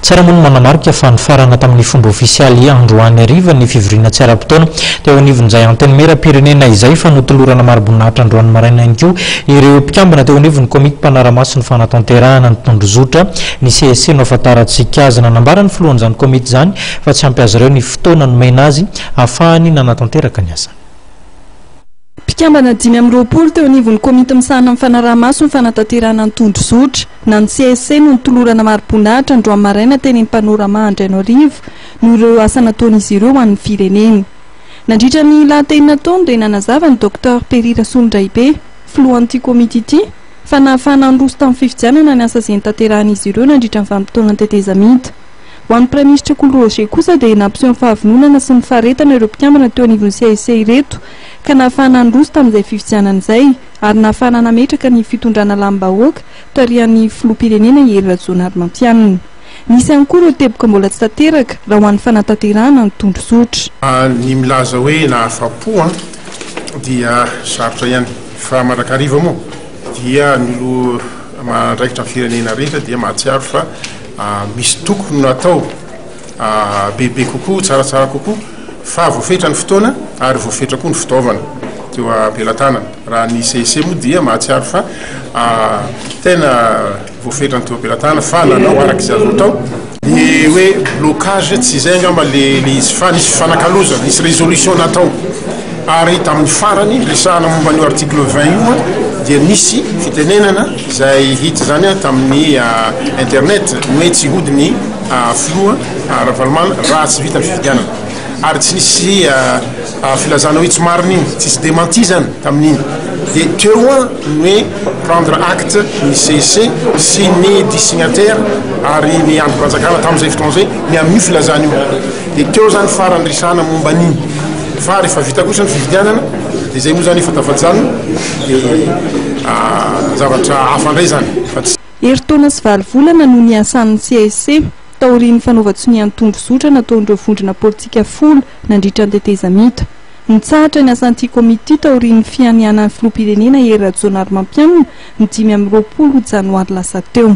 Tsaramono manamarika fa nifarana tamin'ny fomba ofisialy androany ariva ny fivoriana tsy ara-potoana teo anivon'izay anteny mera-pirenena izay fa notolorana maro-boninahitra androany maraina ihany koa ireo mpikambana teo anivon'ny komity mpanara-maso ny fanatanterahana ny tondrozotra ny CSC no afantarantsika azy nanambarany filohan'izany komity izany fa tsy ampy azy ireo ny fotoana nomena azy ahafahany nanatanteraka ny asa. Mpikambana 520 teo anivon'ny komity misahana amin'ny fanaraha-maso ny fanatanterahana ny tondrozotra na ny CSC no nitolorana maro-boninahitra androany maraina teny mpanorama Andriano Arivo no ireo asa nataon'izy ireo ho an'ny firenena. Nandritra ny lahateny taona dia nanazava ny Dr Perira Solondraibe filohan'ity komity ity fa nahafahana nandroso tamin'ny fifidianana ny asa izay nitanterahan'izy ireo nandritra ny vanim-potoana ny tetezamita. Ho an'ny Praiminisitra Roger kosa dia nampiseho ny fahavononana sy ny faharetana ireo mpikambana teo anivon'ny CSC ireto ka nahafahana nandroso tamin'izay fifidianana izay ary nahafahana nametraka ny fitondrana lambahoaka tarihan'ny filoham-pirenena Hery Rajaonarymampianina. Nisy ihany koa ireo teboka mbola tsy tanteraka raha ho an'ny fanatanterahana ny tondrozotra. Ny milaza hoe nahafapo dia sarotra ihany fa marakariva moa dia ny olo mandraikitra ny firenena rehetra dia mahatsiaro fa misy tokony natao bebe kokoa tsaratsara kokoa fa voafetra ny fotoana ary voafetra koa ny fitaovana teo am-pelantanana. Raha ny CSC moa dia mahatsiaro fa tena voafetra ny teo am-pelantanana fa nanao araka izay azo atao ny hoe blocage tsy izay angamba le izy fa nisy fanakaloza nisy résolution natao ary tamin'ny farany resahana momba ny article 20 io dia nisy fitenenana izay hita zany tamin'ny internet hoe tsy hodiny filoha Ravalomanana raha tsy vita ny fifidianana ary tsy nisy filazana hoe tsy marina iny tsy sy démenti zany tamin'iny dia teo ny hoe prendre acte ny CSC sy ny 10 signataires ary ny andro-panjakana tamin'izay fotoana zay ny amin'io filazana io dia teo zany farany resahana momba an'iny fa rehefa vita kosa ny fifidianana dia zay moa zany efa tafajano zavatra hafa indray zany. Herintaona sy valovolana no niasan'ny CSC taorian'ny fanaovan-tsonian'ny tondrozotra nataon'ireo vondrona politika folo nandritra ny tetezamita. Nitsahatra ny asan'ity komity taorian'ny fianianan'ny filoham-pirenena Hery Rajaonarymampianina ny 5 Janoary lasa teo.